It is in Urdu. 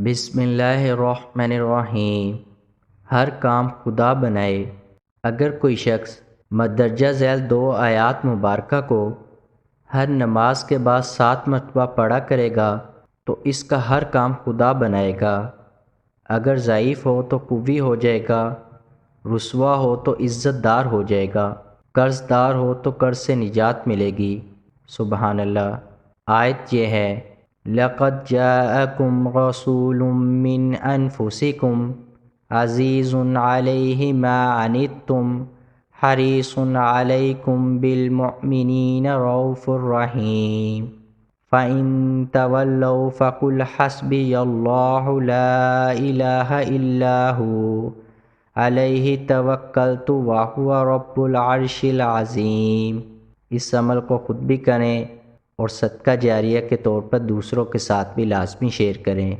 بسم اللہ الرحمن الرحیم۔ ہر کام خدا بنائے۔ اگر کوئی شخص مدرجہ ذیل 2 آیات مبارکہ کو ہر نماز کے بعد 7 مرتبہ پڑھا کرے گا تو اس کا ہر کام خدا بنائے گا۔ اگر ضعیف ہو تو قوی ہو جائے گا، رسوا ہو تو عزت دار ہو جائے گا، قرض دار ہو تو قرض سے نجات ملے گی۔ سبحان اللہ۔ آیت یہ ہے: لَقَدْ جَاءَكُمْ رَسُولٌ مِّنْ أَنفُسِكُمْ عَزِيزٌ عَلَيْهِ مَا عَنِتُّمْ حَرِيصٌ عَلَيْكُمْ بِالْمُؤْمِنِينَ رَءُوفٌ رَحِيمٌ فَإِن تَوَلَّوْا فَقُلْ حَسْبِيَ اللَّهُ لَا إِلَٰهَ إِلَّا هُوَ عَلَيْهِ تَوَكَّلْتُ وَهُوَ رَبُّ الْعَرْشِ الْعَظِيمِ۔ اس عمل کو خود بھی کریں اور صدقہ جاریہ کے طور پر دوسروں کے ساتھ بھی لازمی شیئر کریں۔